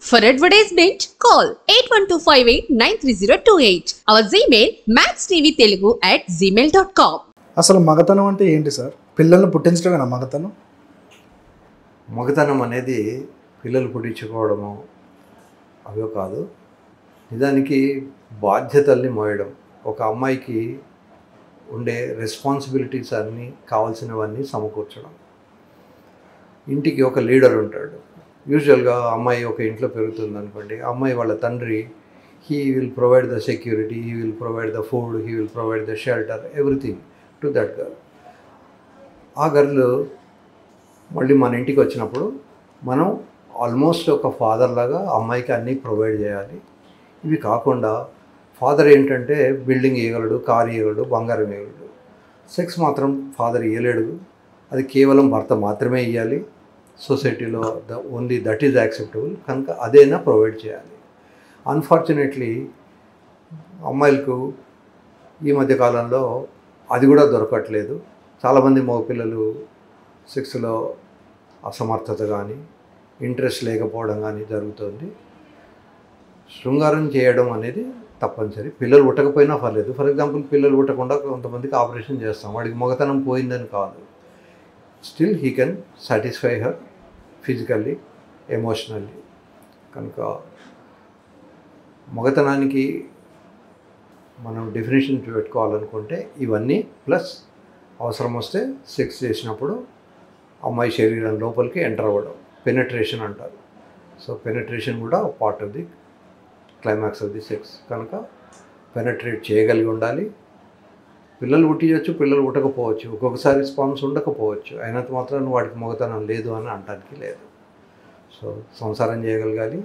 For advertisement, call 8125893028. Our Gmail maxtvtelugu@gmail.com. అసలు మగతనం అంటే ఏంటి సార్? పిల్లల్ని పుట్టించడమేనా మగతనం? మగతనం అనేది పిల్లలు పుట్టించుకోవడము అవే కాదు, నిజానికి బాధ్యతల్ని మోయడం. ఒక అమ్మాయికి ఉండే రెస్పాన్సిబిలిటీస్ అన్నీ కావాల్సినవన్నీ సమకూర్చడం. ఇంటికి ఒక లీడర్ ఉంటాడు. యూజువల్గా అమ్మాయి ఒక ఇంట్లో పెరుగుతుంది అనుకోండి, అమ్మాయి వాళ్ళ తండ్రి he will provide the security, he will provide the food, he will provide the shelter, everything to that girl. ఆ గర్ల్ మళ్ళీ మన ఇంటికి వచ్చినప్పుడు మనం ఆల్మోస్ట్ ఒక ఫాదర్ లాగా అమ్మాయికి అన్నీ ప్రొవైడ్ చేయాలి. ఇవి కాకుండా ఫాదర్ ఏంటంటే బిల్డింగ్ ఇవ్వగలడు, కార్ ఇవ్వగలడు, బంగారం ఇవ్వగలడు. సెక్స్ మాత్రం ఫాదర్ ఇవ్వలేడు, అది కేవలం భర్త మాత్రమే ఇవ్వాలి. సొసైటీలో ఓన్లీ దట్ ఈజ్ యాక్సెప్టబుల్, కనుక అదైనా ప్రొవైడ్ చేయాలి. అన్ఫార్చునేట్లీ అమ్మాయిలకు ఈ మధ్యకాలంలో అది కూడా దొరకట్లేదు. చాలామంది మగపిల్లలు సెక్స్లో అసమర్థత కానీ ఇంట్రెస్ట్ లేకపోవడం కానీ జరుగుతుంది. శృంగారం చేయడం అనేది తప్పనిసరి. పిల్లలు పుట్టకపోయినా పర్లేదు. ఫర్ ఎగ్జాంపుల్, పిల్లలు పుట్టకుండా కొంతమందికి ఆపరేషన్ చేస్తాం, వాడికి మగతనం పోయిందని కాదు. Still he can satisfy her physically, emotionally. కనుక మగతనానికి మనం డెఫినేషన్ పెట్టుకోవాలనుకుంటే ఇవన్నీ ప్లస్ అవసరం వస్తే సెక్స్ చేసినప్పుడు అమ్మాయి శరీరం లోపలికి ఎంటర్ అవ్వడం, పెనట్రేషన్ అంటారు. సో పెనట్రేషన్ కూడా part of the climax of the sex. కనుక పెనట్రేట్ చేయగలిగి ఉండాలి. పిల్లలు పుట్టించవచ్చు, పిల్లలు పుట్టకపోవచ్చు, ఒక్కొక్కసారి స్పాన్స్ ఉండకపోవచ్చు. అయినంత మాత్రం వాడికి మగతనం లేదు అని అనడానికి లేదు. సో సంసారం చేయగలగాలి,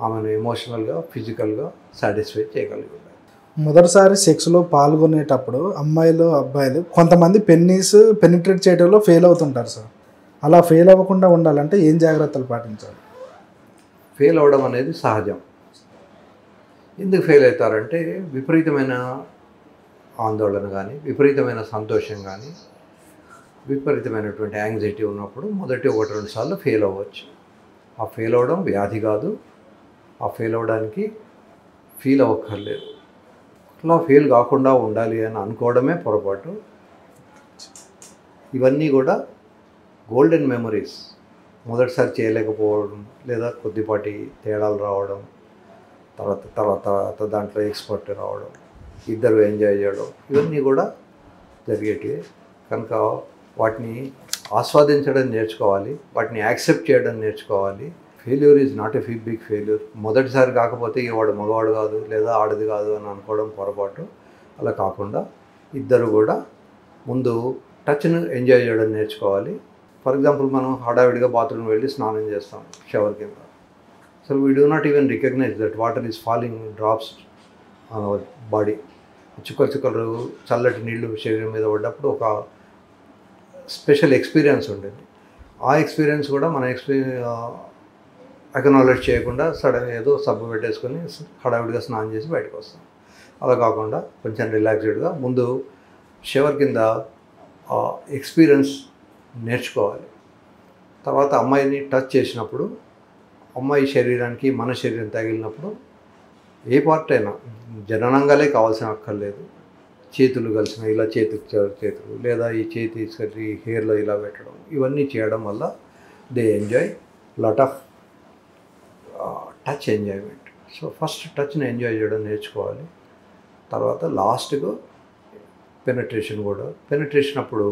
ఆమెను ఎమోషనల్గా, ఫిజికల్గా సాటిస్ఫై చేయగలిగి ఉండాలి. మొదటిసారి సెక్స్లో పాల్గొనేటప్పుడు అమ్మాయిలు అబ్బాయిలు కొంతమంది పెనిట్రేట్ చేయడంలో ఫెయిల్ అవుతుంటారు సార్. అలా ఫెయిల్ అవ్వకుండా ఉండాలంటే ఏం జాగ్రత్తలు పాటించాలి? ఫెయిల్ అవ్వడం అనేది సహజం. ఎందుకు ఫెయిల్ అవుతారంటే విపరీతమైన ఆందోళన కానీ, విపరీతమైన సంతోషం కానీ, విపరీతమైనటువంటి యాంగ్జైటీ ఉన్నప్పుడు మొదటి 1-2 సార్లు ఫెయిల్ అవ్వచ్చు. ఆ ఫెయిల్ అవ్వడం వ్యాధి కాదు. ఆ ఫెయిల్ అవ్వడానికి ఫీల్ అవ్వక్కర్లేదు. అట్లా ఫెయిల్ కాకుండా ఉండాలి అని అనుకోవడమే పొరపాటు. ఇవన్నీ కూడా గోల్డెన్ మెమరీస్. మొదటిసారి చేయలేకపోవడం, లేదా కొద్దిపాటి తేడాలు రావడం, తర్వాత దాంట్లో ఎక్స్పర్ట్ రావడం, ఇద్దరు ఎంజాయ్ చేయడం, ఇవన్నీ కూడా జరిగేటివి. కనుక వాటిని ఆస్వాదించడం నేర్చుకోవాలి, వాటిని యాక్సెప్ట్ చేయడం నేర్చుకోవాలి. Failure is not a big failure. మొదటిసారి కాకపోతే వాడు మగవాడు కాదు లేదా ఆడది కాదు అని అనుకోవడం పొరపాటు. అలా కాకుండా ఇద్దరు కూడా ముందు టచ్ను ఎంజాయ్ చేయడం నేర్చుకోవాలి. ఫర్ ఎగ్జాంపుల్, మనం హడావిడిగా బాత్రూమ్ వెళ్ళి స్నానం చేస్తాం షవర్ కింద. So we do not even recognise that water is falling drops on our body. చుక్కలు చల్లటి నీళ్లు శరీరం మీద పడ్డప్పుడు ఒక స్పెషల్ ఎక్స్పీరియన్స్ ఉండేది. ఆ ఎక్స్పీరియన్స్ కూడా మన అక్నాలెడ్జ్ చేయకుండా సడన్గా ఏదో సబ్బు పెట్టేసుకొని హడావిడిగా స్నానం చేసి బయటకు వస్తాం. అలా కాకుండా కొంచెం రిలాక్స్డ్గా ముందు షవర్ కింద ఎక్స్పీరియన్స్ నేర్చుకోవాలి. తర్వాత అమ్మాయిని టచ్ చేసినప్పుడు, అమ్మాయి శరీరానికి మన శరీరం తగిలినప్పుడు ఏ పార్ట్ అయినా, జననంగాలే కావాల్సిన అక్కర్లేదు, చేతులు కలిసిన ఇలా చేతులు లేదా ఈ చేతి తీసుకొచ్చి హెయిర్లో ఇలా పెట్టడం, ఇవన్నీ చేయడం వల్ల they enjoy lot of touch enjoyment. So first టచ్ని ఎంజాయ్ చేయడం నేర్చుకోవాలి. తర్వాత లాస్ట్గా పెనట్రేషన్ కూడా. పెనట్రేషన్ అప్పుడు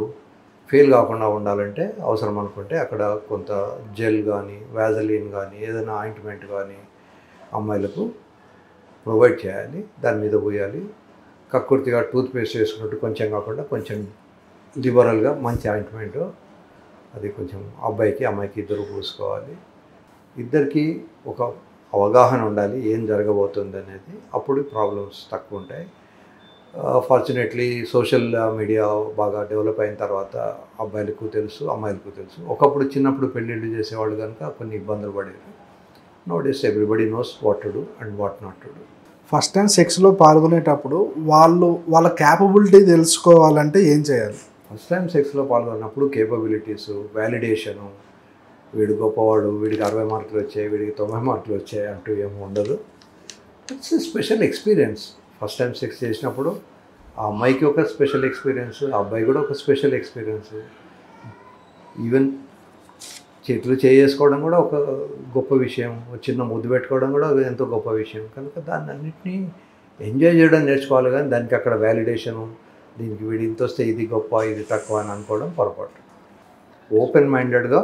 ఫెయిల్ కాకుండా ఉండాలంటే అవసరం అనుకుంటే అక్కడ కొంత జెల్ కానీ, వ్యాజలిన్ కానీ, ఏదైనా ఆయింట్మెంట్ కానీ అమ్మాయిలకు ప్రొవైడ్ చేయాలి, దాని మీద పోయాలి. కక్కుర్తిగా టూత్పేస్ట్ వేసుకున్నట్టు కొంచెం కాకుండా కొంచెం లిబరల్గా మంచి ఆయింట్మెంట్, అది కొంచెం అబ్బాయికి అమ్మాయికి ఇద్దరు పూసుకోవాలి. ఇద్దరికి ఒక అవగాహన ఉండాలి ఏం జరగబోతుంది అనేది. అప్పుడు ప్రాబ్లమ్స్ తక్కువ ఉంటాయి. ఫార్చునేట్లీ సోషల్ మీడియా బాగా డెవలప్ అయిన తర్వాత అబ్బాయిలకు తెలుసు, అమ్మాయిలకు తెలుసు. ఒకప్పుడు చిన్నప్పుడు పెళ్ళిళ్ళు చేసేవాళ్ళు కనుక కొన్ని ఇబ్బందులు పడేవి. Nowadays everybody knows what to do and what not to do. First time సెక్స్లో పాల్గొనేటప్పుడు వాళ్ళ క్యాపబిలిటీ తెలుసుకోవాలంటే ఏం చేయాలి? ఫస్ట్ టైం సెక్స్లో పాల్గొన్నప్పుడు కేపబిలిటీస్, వ్యాలిడేషను, వీడు గొప్పవాడు, వీడికి 60 మార్కులు వచ్చాయి, వీడికి 90 మార్కులు వచ్చాయి అంటూ ఏమి ఉండదు. It's special experience. First time sex చేసినప్పుడు ఆ అమ్మాయికి ఒక స్పెషల్ ఎక్స్పీరియన్స్, ఆ అబ్బాయి కూడా ఒక స్పెషల్ ఎక్స్పీరియన్స్. ఈవెన్ చేతులు చేసుకోవడం కూడా ఒక గొప్ప విషయం, చిన్న ముద్దు పెట్టుకోవడం కూడా ఎంతో గొప్ప విషయం. కనుక దాన్ని అన్నింటినీ ఎంజాయ్ చేయడం నేర్చుకోవాలి, కానీ దానికి అక్కడ వ్యాలిడేషను, దీనికి వీడి ఇంత వస్తే ఇది గొప్ప ఇది తక్కువ అని అనుకోవడం పొరపాటు. ఓపెన్ మైండెడ్గా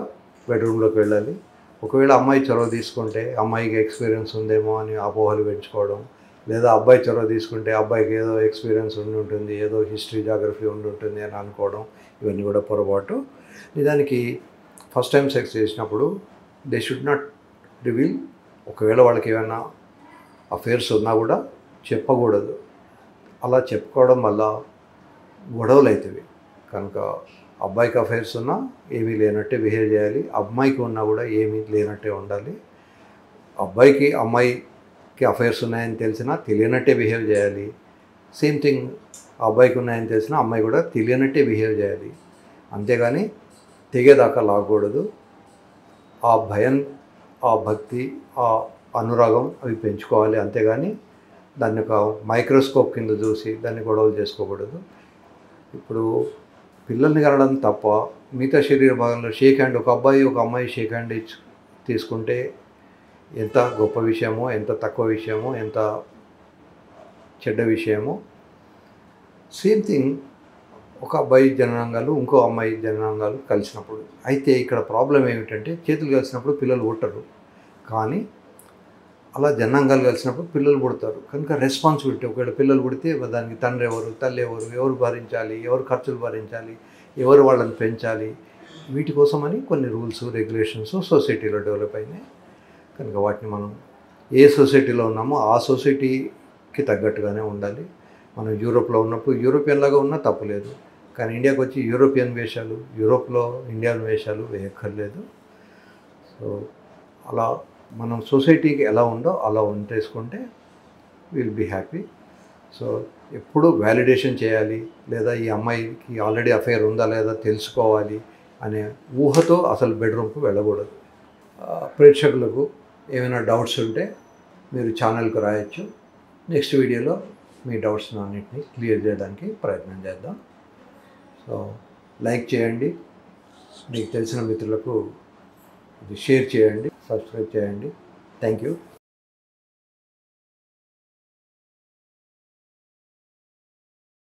బెడ్రూమ్లోకి వెళ్ళాలి. ఒకవేళ అమ్మాయి చొరవ తీసుకుంటే అమ్మాయికి ఎక్స్పీరియన్స్ ఉందేమో అని అపోహలు పెంచుకోవడం, లేదా అబ్బాయి చొరవ తీసుకుంటే అబ్బాయికి ఏదో ఎక్స్పీరియన్స్ ఉండి ఉంటుంది, ఏదో హిస్టరీ జాగ్రఫీ ఉండి ఉంటుంది అని అనుకోవడం, ఇవన్నీ కూడా పొరపాటు. నిజానికి ఫస్ట్ టైం సెక్స్ చేసినప్పుడు దే షుడ్ నాట్ రివీల్. ఒకవేళ వాళ్ళకి ఏమైనా అఫేర్స్ ఉన్నా కూడా చెప్పకూడదు. అలా చెప్పుకోవడం వల్ల గొడవలు అవుతాయి. కనుక అబ్బాయికి అఫైర్స్ ఉన్నా ఏమీ లేనట్టే బిహేవ్ చేయాలి, అమ్మాయికి ఉన్నా కూడా ఏమీ లేనట్టే ఉండాలి. అబ్బాయికి అమ్మాయికి అఫైర్స్ ఉన్నాయని తెలిసినా తెలియనట్టే బిహేవ్ చేయాలి. సేమ్ థింగ్, అబ్బాయికి ఉన్నాయని తెలిసినా అమ్మాయి కూడా తెలియనట్టే బిహేవ్ చేయాలి. అంతేగాని తెగేదాకా లాగకూడదు. ఆ భయం, ఆ భక్తి, ఆ అనురాగం అవి పెంచుకోవాలి. అంతేగాని దాన్ని ఒక మైక్రోస్కోప్ కింద చూసి దాన్ని గొడవలు చేసుకోకూడదు. ఇప్పుడు పిల్లల్ని కనడం తప్ప మిగతా శరీర భాగంలో షేక్ హ్యాండ్, ఒక అబ్బాయి ఒక అమ్మాయి షేక్ హ్యాండ్ తీసుకుంటే ఎంత గొప్ప విషయమో, ఎంత తక్కువ విషయమో, ఎంత చెడ్డ విషయమో. సేమ్ థింగ్, ఒక అబ్బాయి జననాంగాలు ఇంకో అమ్మాయి జననాంగాలు కలిసినప్పుడు. అయితే ఇక్కడ ప్రాబ్లం ఏమిటంటే చేతులు కలిసినప్పుడు పిల్లలు పుట్టరు, కానీ అలా జనాంగాలు కలిసినప్పుడు పిల్లలు పుడతారు. కనుక రెస్పాన్సిబిలిటీ, ఒకవేళ పిల్లలు పుడితే దానికి తండ్రి ఎవరు, తల్లి ఎవరు, ఎవరు భరించాలి, ఎవరు ఖర్చులు భరించాలి, ఎవరు వాళ్ళని పెంచాలి, వీటి కోసమని కొన్ని రూల్స్ రెగ్యులేషన్స్ సొసైటీలో డెవలప్ అయినాయి. కనుక వాటిని మనం ఏ సొసైటీలో ఉన్నామో ఆ సొసైటీకి తగ్గట్టుగానే ఉండాలి. మనం యూరోప్లో ఉన్నప్పుడు యూరోపియన్ లాగా ఉన్నా తప్పులేదు, కానీ ఇండియాకి వచ్చి యూరోపియన్ వేషాలు, యూరోప్లో ఇండియన్ వేషాలు వేయక్కర్లేదు. సో అలా మనం సొసైటీకి ఎలా ఉందో అలా ఉంటేసుకుంటే విల్ బీ హ్యాపీ. సో ఎప్పుడు వ్యాలిడేషన్ చేయాలి, లేదా ఈ అమ్మాయికి ఆల్రెడీ అఫైర్ ఉందా లేదా తెలుసుకోవాలి అనే ఊహతో అసలు బెడ్రూమ్కి వెళ్ళకూడదు. ప్రేక్షకులకు ఏమైనా డౌట్స్ ఉంటే మీరు ఛానల్కి రాయొచ్చు. నెక్స్ట్ వీడియోలో మీ డౌట్స్ అన్నింటినీ క్లియర్ చేయడానికి ప్రయత్నం చేద్దాం. సో లైక్ చేయండి, మీకు తెలిసిన మిత్రులకు ఇది షేర్ చేయండి, సబ్స్క్రైబ్ చేయండి. Thank you.